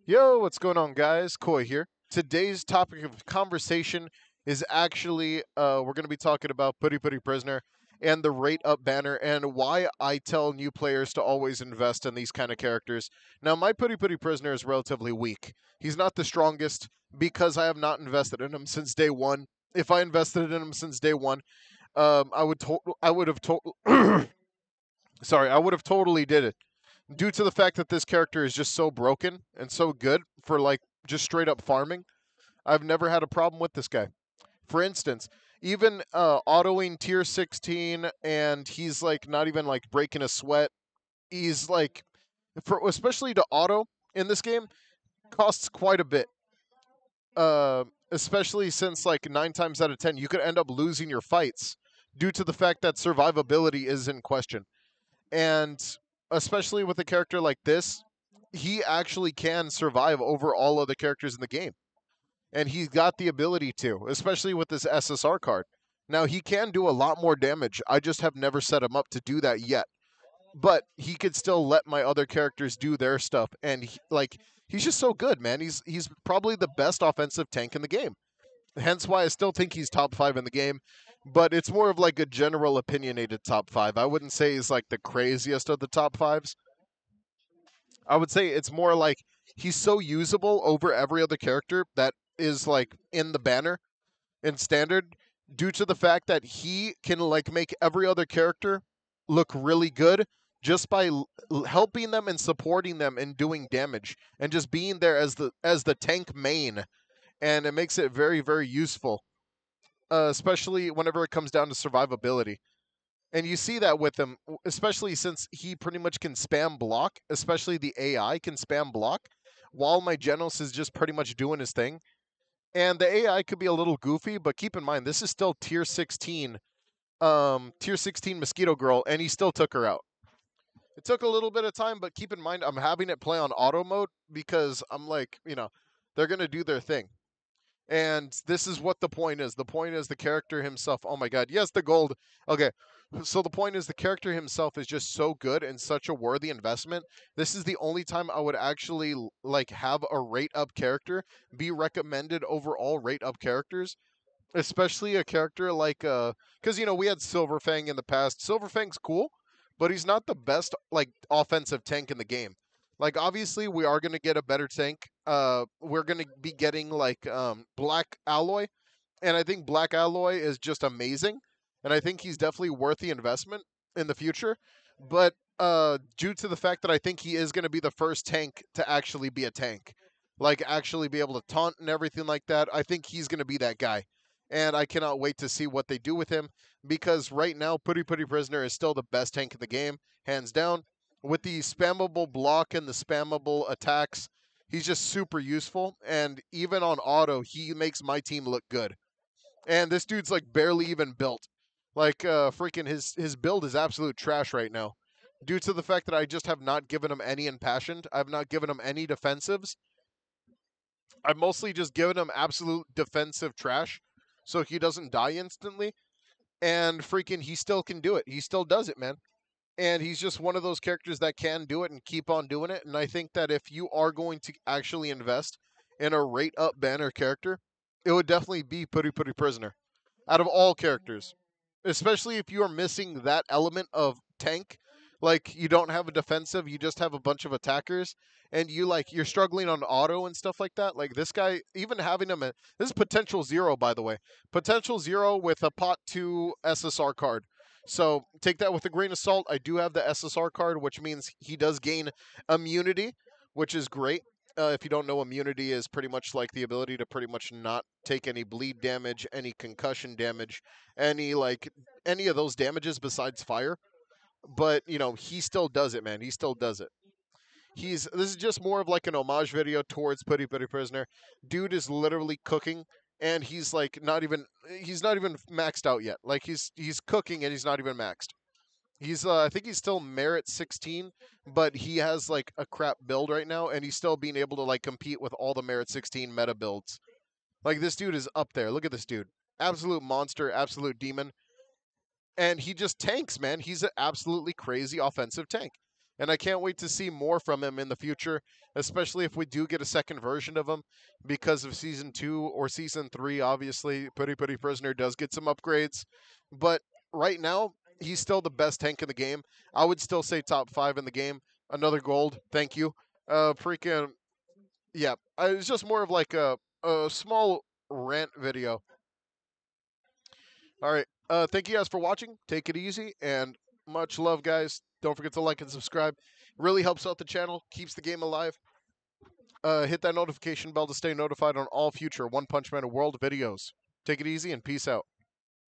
Yo, what's going on, guys? Koi here. Today's topic of conversation is actually we're going to be talking about Putty Putty Prisoner and the rate up banner and why I tell new players to always invest in these kind of characters. Now, my Putty Putty Prisoner is relatively weak. He's not the strongest because I have not invested in him since day one. If I invested in him since day one, I would have told. Sorry, I would have totally did it due to the fact that this character is just so broken and so good for like just straight up farming. I've never had a problem with this guy. For instance, even autoing tier 16 and he's like not even like breaking a sweat. He's like for especially to auto in this game costs quite a bit. Especially since like 9 times out of 10 you could end up losing your fights due to the fact that survivability is in question. And especially with a character like this, he actually can survive over all other characters in the game. And he's got the ability to, especially with this SSR card. Now, he can do a lot more damage. I just have never set him up to do that yet. But he could still let my other characters do their stuff. And he's just so good, man. He's probably the best offensive tank in the game. Hence why I still think he's top 5 in the game. But it's more of like a general opinionated top 5. I wouldn't say he's like the craziest of the top 5s. I would say it's more like he's so usable over every other character that is like in the banner in standard due to the fact that he can like make every other character look really good just by helping them and supporting them and doing damage and just being there as the tank main, and it makes it very very useful, especially whenever it comes down to survivability. And you see that with him, especially since he pretty much can spam block, especially the AI can spam block, while my Genos is just pretty much doing his thing. And the AI could be a little goofy, but keep in mind, this is still tier 16 Mosquito Girl, and he still took her out. It took a little bit of time, but keep in mind, I'm having it play on auto mode because I'm like, they're going to do their thing. And this is what the point is. The point is the character himself. Oh my god. Yes, the gold. Okay. So the point is the character himself is just so good and such a worthy investment. This is the only time I would actually like have a rate up character be recommended over all rate up characters, especially a character like cuz we had Silverfang in the past. Silverfang's cool, but he's not the best like offensive tank in the game. Like obviously we are going to get a better tank. We're going to be getting like Black Alloy, and I think Black Alloy is just amazing, and I think he's definitely worth the investment in the future. But due to the fact that I think he is going to be the first tank to actually be a tank, like actually be able to taunt and everything like that, I think he's going to be that guy. And I cannot wait to see what they do with him because right now, Putty Putty Prisoner is still the best tank in the game, hands down. With the spammable block and the spammable attacks, he's just super useful. And even on auto, he makes my team look good. And this dude's like barely even built. Like freaking his build is absolute trash right now. Due to the fact that I just have not given him any impassioned, I've not given him any defensives. I've mostly just given him absolute defensive trash so he doesn't die instantly. And freaking he still can do it. He still does it, man. And he's just one of those characters that can do it and keep on doing it. And I think that if you are going to actually invest in a rate up banner character, it would definitely be Putty Putty Prisoner out of all characters, especially if you are missing that element of tank. Like you don't have a defensive, you just have a bunch of attackers, and you're struggling on auto and stuff like that. Like this guy, even having him, this is potential zero, by the way, potential zero with a pot 2 SSR card. So take that with a grain of salt. I do have the SSR card, which means he does gain immunity, which is great. If you don't know, immunity is pretty much like the ability to pretty much not take any bleed damage, any concussion damage, any of those damages besides fire. But he still does it, man. He still does it. This is just more of like an homage video towards Putty Putty Prisoner. Dude is literally cooking, and he's not even maxed out yet. Like he's cooking and he's not even maxed. He's I think he's still merit 16, but he has like a crap build right now, and he's still being able to like compete with all the merit 16 meta builds. Like this dude is up there. Look at this dude, absolute monster, absolute demon, and he just tanks, man. He's an absolutely crazy offensive tank. and I can't wait to see more from him in the future, especially if we do get a second version of him because of Season 2 or Season 3. Obviously, Putty Putty Prisoner does get some upgrades, but right now, he's still the best tank in the game. I would still say top 5 in the game. Another gold, thank you. Freaking, yeah, it's just more of like a small rant video. All right. Thank you guys for watching. Take it easy and much love, guys. Don't forget to like and subscribe. It really helps out the channel, keeps the game alive. Hit that notification bell to stay notified on all future One Punch Man World videos. Take it easy and peace out.